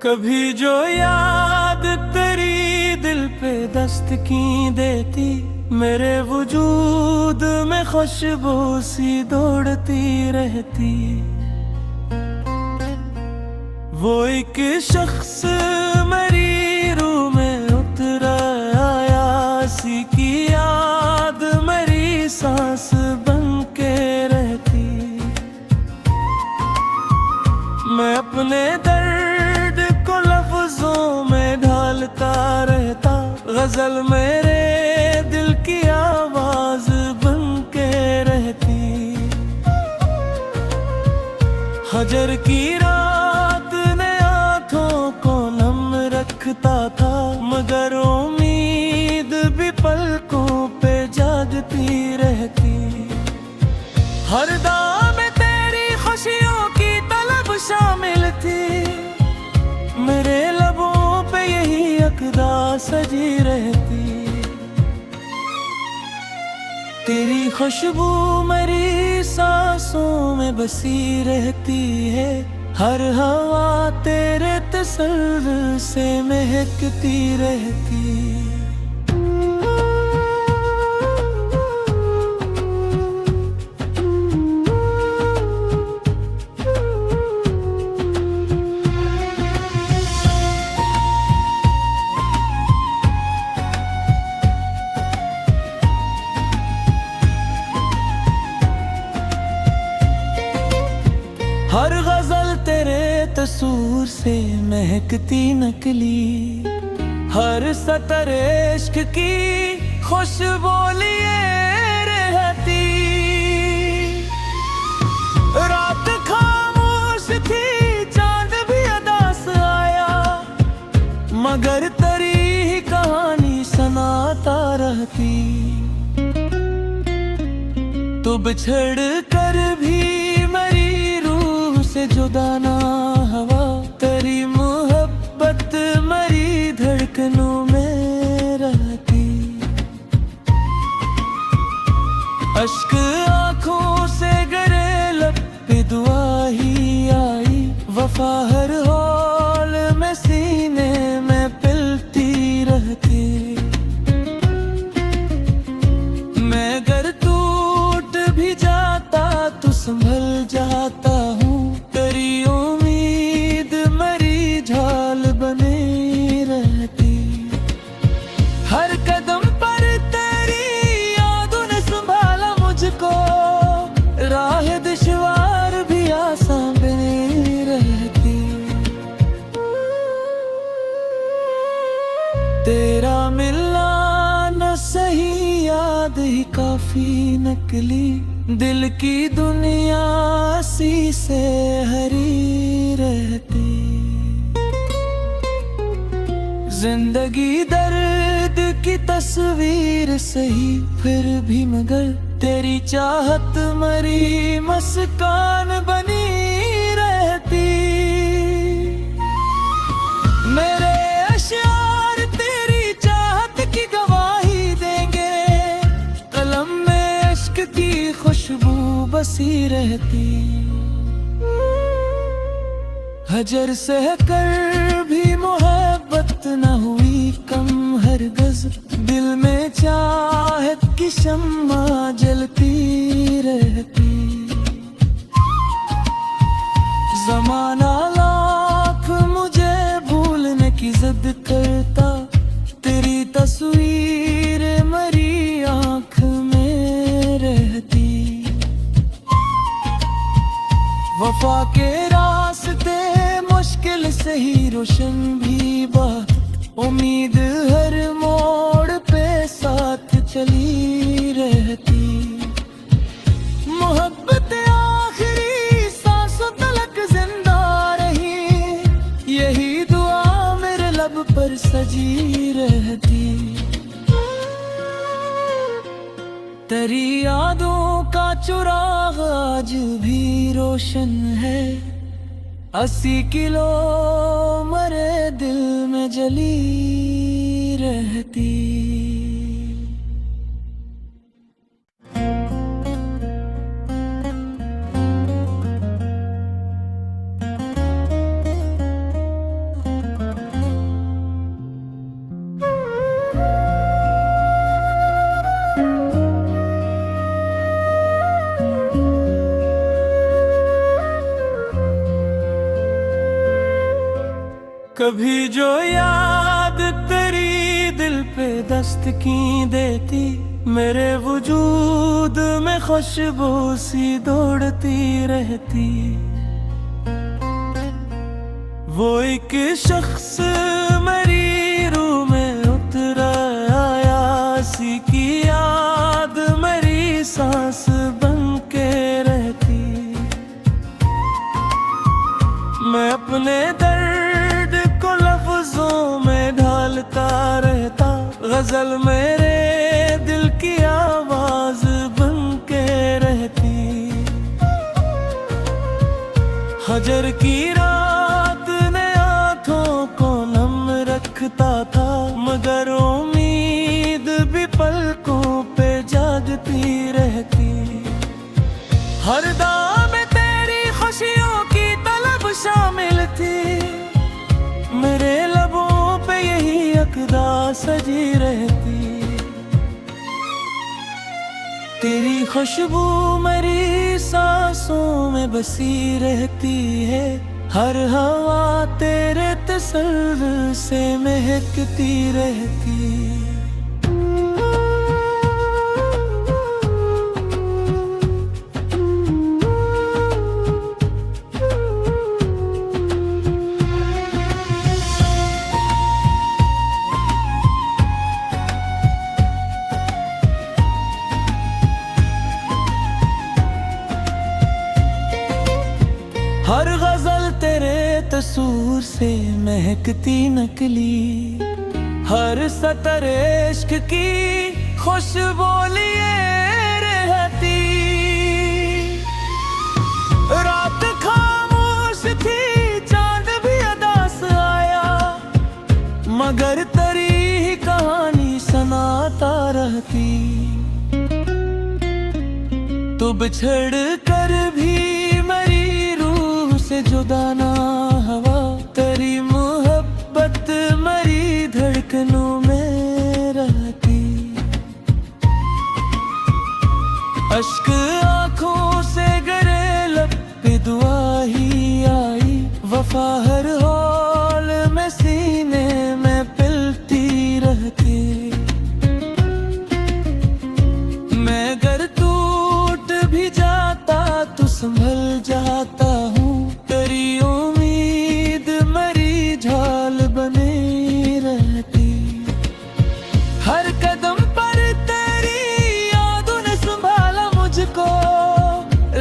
कभी जो याद तेरी दिल पे दस्त की देती, मेरे वजूद में खुशबू सी दौड़ती रहती। वो एक शख्स मेरी रूह में उतर आया, सी की याद मेरी सांस बन के रहती। मैं अपने दर्द को लफ्जों में ढालता रहता, गजल मेरे दिल की आवाज बन के रहती। हजर की रात ने आंखों को नम रखता था, मगर उम्मीद भी पलकों पे जागती रहती। हर दाम में तेरी खुशियों की तलब शामिल थी, मेरे लबों पे यही अक़दा सजी रहती। तेरी खुशबू मेरी सांसों में बसी रहती है, हर हवा तेरे तसव्वुर से महकती रहती। हर गजल तेरे तसूर से महकती नकली, हर सतर इश्क की खुशबू लिए रहती। रात खामोश थी, चांद भी अदास आया, मगर तेरी ही कहानी सुनाता रहती। तो बिछड़ कर भी से जुदा ना हवा, तेरी मोहब्बत मेरी धड़कनों में रहती। अश्क आंखों से गिरे लब पे दुआ ही आई, वफा हर हाल में सीने में पिलती रहती। मैं अगर टूट भी जाता तो संभल जाता हूँ, तेरी उम्मीद मेरी झाल बनी रहती। हर कदम पर तेरी यादों ने संभाला मुझको, राह दुश्वार भी आसान बनी रहती। तेरा मिलना न सही, याद ही काफी नकली, दिल की दुनिया सी से हरी रहती। जिंदगी दर्द की तस्वीर सही, फिर भी मगर तेरी चाहत मरी मुस्कान बनी रहती। मेरे अश्यार तेरी चाहत की गवाही देंगे, कलम में इश्क की खुशबू बसी रहती। हजर सह कर भी मोहब्बत न हुई कम, हरगज़ दिल में चाहत की शम्मा जलती रहती। ज़माना लाख मुझे भूलने की जिद करता, तेरी तस्वीर मेरी आँख में रहती। वफा के रास्ते मुश्किल से ही रोशन भी बात, उम्मीद हर मोड़ पे साथ चली रहती। मोहब्बत आखिरी सांसों तलक जिंदा रही, यही दुआ मेरे लब पर सजी रहती। तेरी यादों का चिराग आज भी रोशन है, 80 किलो मरे दिल में जली रहती। कभी जो याद तेरी दिल पे दस्त की देती, मेरे वजूद में खुशबू सी दौड़ती रहती। वो एक शख्स मेरी रूह में उतर आया, सी की याद मेरी सांस बन के रहती। मैं अपने दर्द को लफ्जों में ढालता रहता, गजल मेरे दिल की आवाज बन के रहती। हजर की रात ने आँखों को नम रखता था, मगर उम्मीद भी पलकों पे जागती रहती। हर दाम में तेरी खुशियों की तलब शामिल थी, मेरे लबों पे यही अक़दा सजी रहती। तेरी खुशबू मेरी सांसों में बसी रहती है, हर हवा तेरे तसव्वुर से महकती रहती। हर गजल तेरे तसूर से महकती नकली, हर सतर इश्क की खुशबू लिए रहती। रात खामोश थी, चांद भी अदा से आया, मगर तेरी ही कहानी सुनाता रहती। तू बिछड़ कर भी जुदा ना हवा, तेरी मोहब्बत मेरी धड़कनों में रहती। अश्क आँखों से गिरे, लब पे दुआ ही आई, वफा हर हौल में सीने में पिलती रहती। मैं अगर टूट भी जाता तो संभल जाता हूँ, तेरी उम्मीद मेरी झाल बनी रहती। हर कदम पर तेरी यादों ने संभाला मुझको,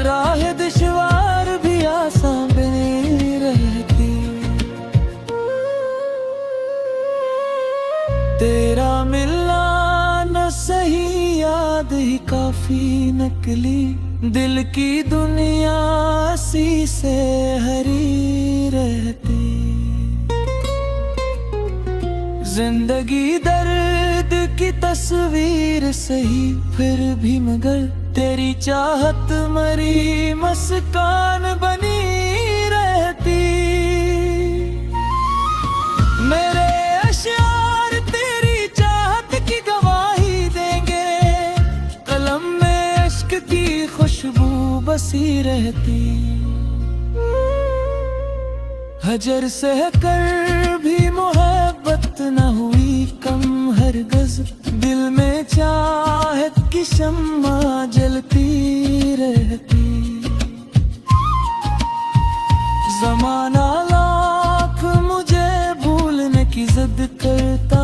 राह दुश्वार भी आसान बनी रहती। तेरा मिलना न सही, याद ही काफी नकली, दिल की दुनिया सी से हरी रहती। जिंदगी दर्द की तस्वीर सही, फिर भी मगर तेरी चाहत मरी मुस्कान बनी रहती। मेरे अश्यार तेरी चाहत की गवाही देंगे, कलम में इश्क की खुशबू बसी रहती। हजर सह कर भी मोहब्बत न हुई कम हरगज़, दिल में चाहत की शम्मा जलती रहती। ज़माना लाख मुझे भूलने की ज़िद करता,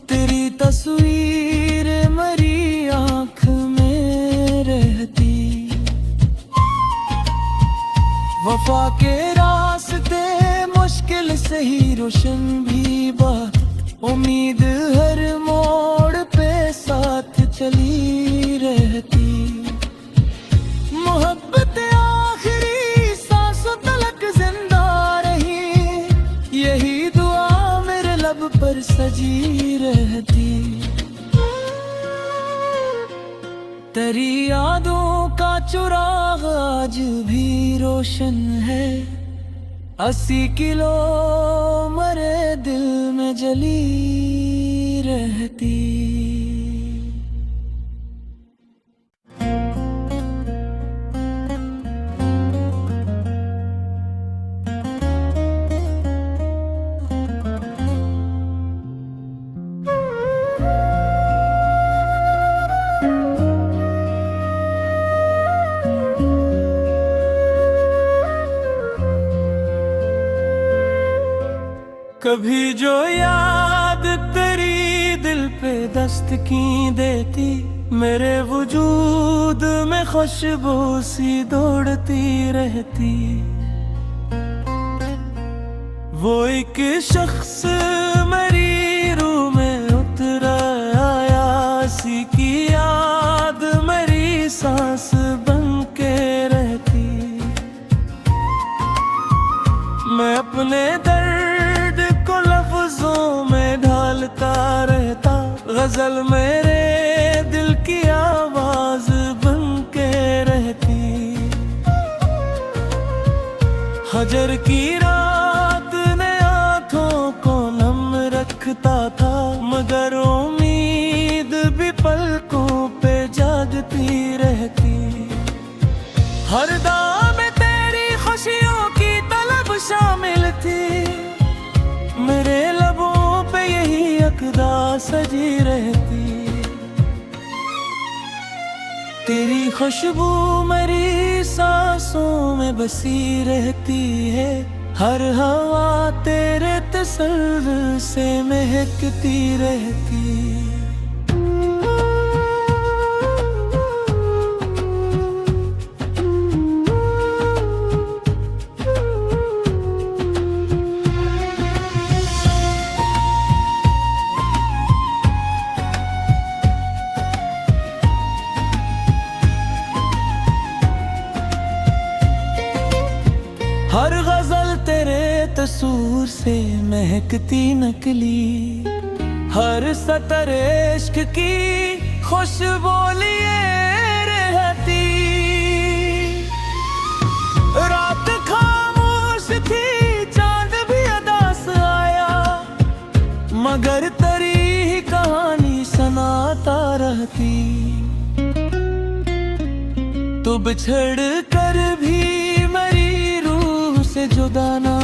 तेरी तस्वीर मेरी आँख में रहती। वफा के रास्ते मुश्किल से ही रोशन भी बात, उम्मीद हर मोड़ पे साथ चली रहती। मोहब्बत आखिरी सांसों तलक जिंदा रही, यही दुआ मेरे लब पर सजी रहती। तेरी यादों का चिराग आज भी रोशन है, 80 किलो मेरे दिल में जली रहती। कभी जो याद तेरी दिल पे दस्त की देती, मेरे वजूद में खुशबू सी दौड़ती रहती। वो एक शख्स मेरी रूह में उतर आया, सी की याद मेरी सांस बन के रहती। मैं अपने दर्द को लफ्जों में ढालता रहता, गजल मेरे दिल की आवाज बन के रहती। हजर की रात ने आंखों को नम रखता था, मगर उम्मीद भी पलकों पे जागती रहती। हर दाम में तेरी खुशियों की तलब शामिल थी, मेरे लबों पे यही अक़दा सजी रहती। तेरी खुशबू मेरी सांसों में बसी रहती है, हर हवा तेरे तसव्वुर से महकती रहती। हर गजल तेरे तसूर से महकती नकली, हर सतर इश्क की खुशबू लिए रहती। रात खामोश थी, चांद भी अदास आया, मगर तेरी ही कहानी सुनाता रहती। तो बिछड़ कर भी से जुदा ना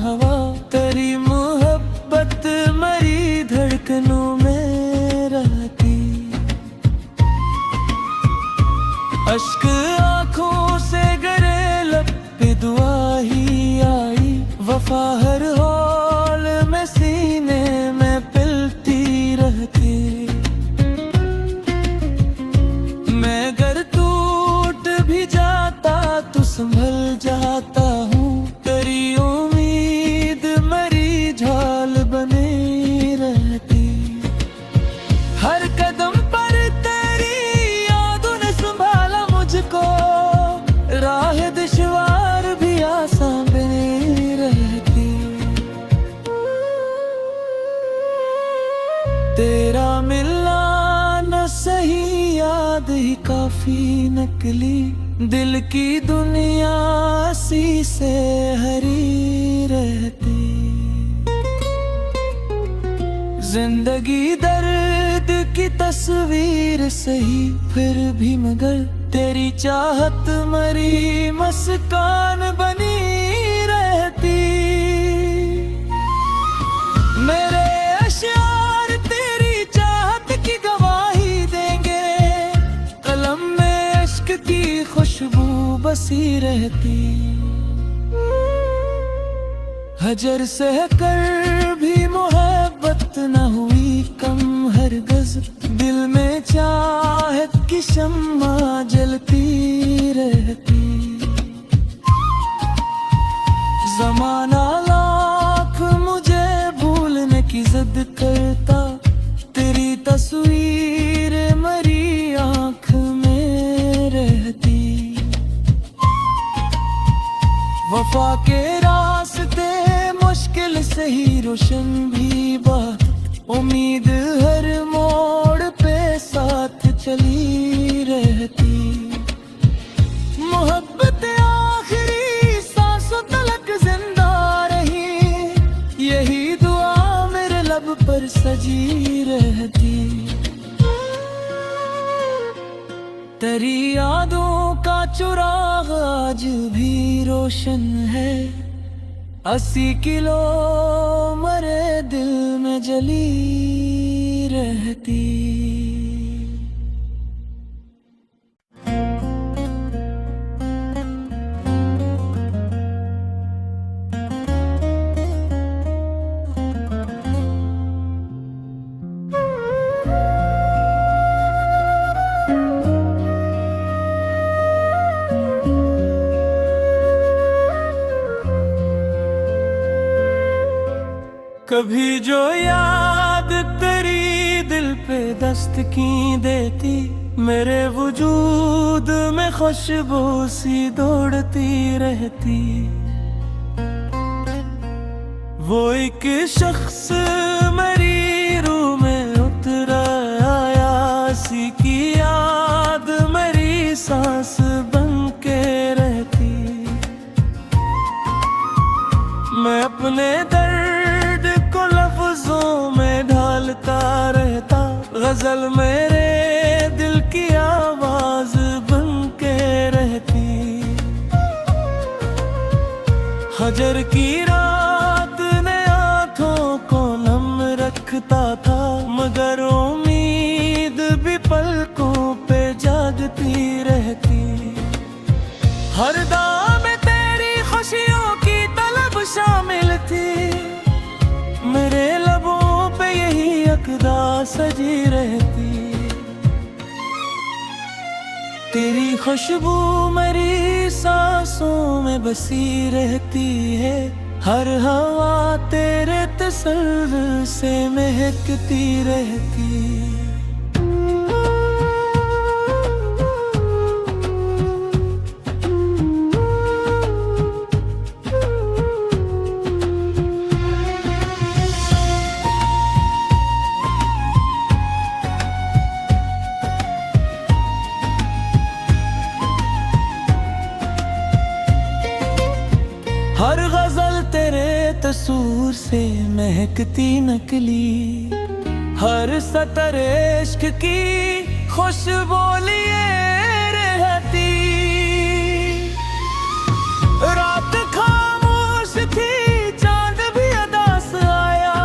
हवा, तेरी मोहब्बत मेरी धड़कनों में रहती। अश्क आंखों से गिरे, लब पे दुआ ही आई, वफा हर हाल में सीने में पिलती रहती। मैं अगर टूट भी जाता तो संभल जाता हूँ, तेरी उम्मीद मेरी झाल बनी रहती। हर कदम पर तेरी यादों ने संभाला मुझको, राह दुश्वार भी आसान बनी रहती। तेरा मिलना न सही, याद ही काफी नकली, दिल की दुनिया सी से हरी रहती। जिंदगी दर्द की तस्वीर सही, फिर भी मगर तेरी चाहत मरी मुस्कान बनी रहती। मेरे अश्यार तेरी चाहत की गवाही देंगे, कलम में इश्क की खुशबू बसी रहती। हजर सह कर भी मोहब्बत न हुई कम, हरगिज़ दिल में चाहत की शम्मा जलती रहती। ज़माना लाख मुझे भूलने की जिद करता, तेरी तस्वीर मेरी आँख में रहती। वफा के रास्ते मुश्किल से ही रोशन भी बात, उम्मीद हर मोड़ पे साथ चली रहती। मोहब्बत आखिरी सांसों तलक जिंदा रही, यही दुआ मेरे लब पर सजी रहती। तेरी यादों का चिराग आज भी रोशन है, 80 किलो मरे दिल में जली रहती। कभी जो याद तेरी दिल पे दस्त की देती, मेरे वजूद में खुशबू सी दौड़ती रहती। वो एक शख्स मेरी रूह में उतर आया, सी की याद मेरी सांस बन के रहती। मैं अपने दर्द को लफ्जों में ढालता रहता, गजल मेरे दिल की आवाज बन के रहती। हजर की रात ने आँखों को नम रखता था, मगर उम्मीद भी पलकों पे जागती रहती। हर दाम में तेरी खुशियों की तलब शामिल थी, मेरे लबों पे यही अक़दा सजी रहती। तेरी खुशबू मेरी सांसों में बसी रहती है, हर हवा तेरे तसल्लुल से महकती रहती। हर गजल तेरे तसूर से महकती नकली, हर सतर इश्क की खुशबू लिए रहती। रात खामोश थी, चांद भी अदा से आया,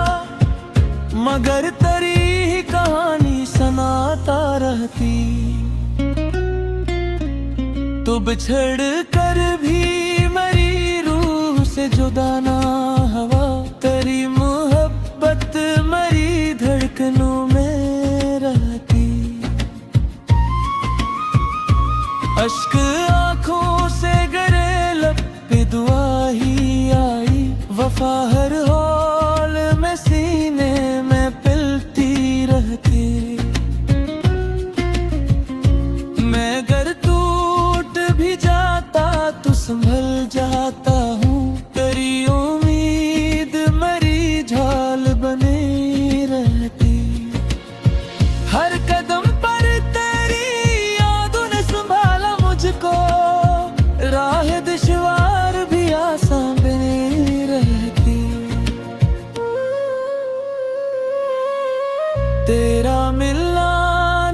मगर तेरी ही कहानी सुनाता रहती। तू बिछड़ कर भी जुदा ना हवा, तेरी मोहब्बत मेरी धड़कनों में रहती। अश्क आँखों से गिरे, लब पे दुआ ही आई, वफा हर हौल में सीने में पिलती रहती। मैं अगर टूट भी जाता तो संभल जाता हूँ, तेरी उम्मीद मेरी झाल बनी रहती। हर कदम पर तेरी यादों ने संभाला मुझको, राह दुश्वार भी आसान बनी रहती। तेरा मिलना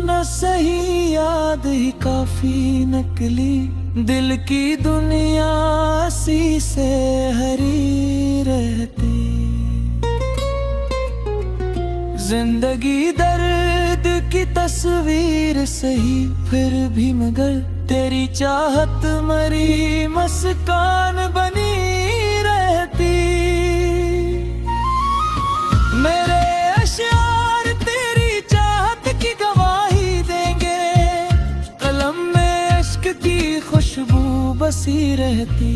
न सही, याद ही काफी नकली, दिल की दुनिया सी से हरी रहती। जिंदगी दर्द की तस्वीर सही, फिर भी मगर तेरी चाहत मरी मुस्कान बनी रहती। मेरे अश्यार तेरी चाहत की गवाही देंगे, कलम में इश्क की खुशबू बसी रहती।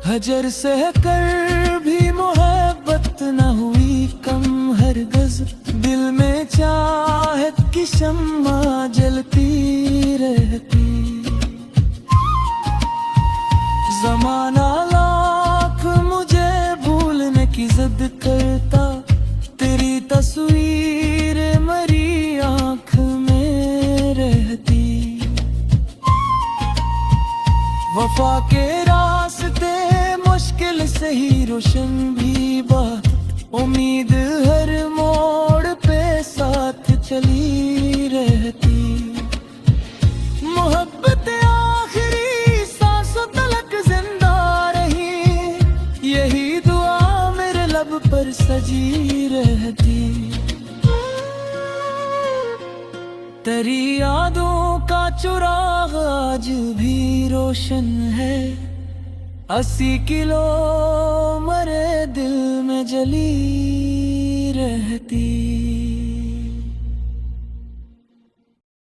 हजर सह कर भी मोहब्बत न हुई कम, हरगज़ दिल में चाहत की शम्मा जलती रहती। ज़माना लाख मुझे भूलने की ज़िद करता, तेरी तस्वीर मेरी आँख में रहती। वफा के रास्ते मुश्किल से ही रोशन भी बात, उम्मीद हर मोड़ पे साथ चली रहती। मोहब्बत आखिरी सांसों तलक जिंदा रही, यही दुआ मेरे लब पर सजी रहती। तेरी यादों का चुराग आज भी रोशन है, 80 किलो मरे दिल में जली रहती।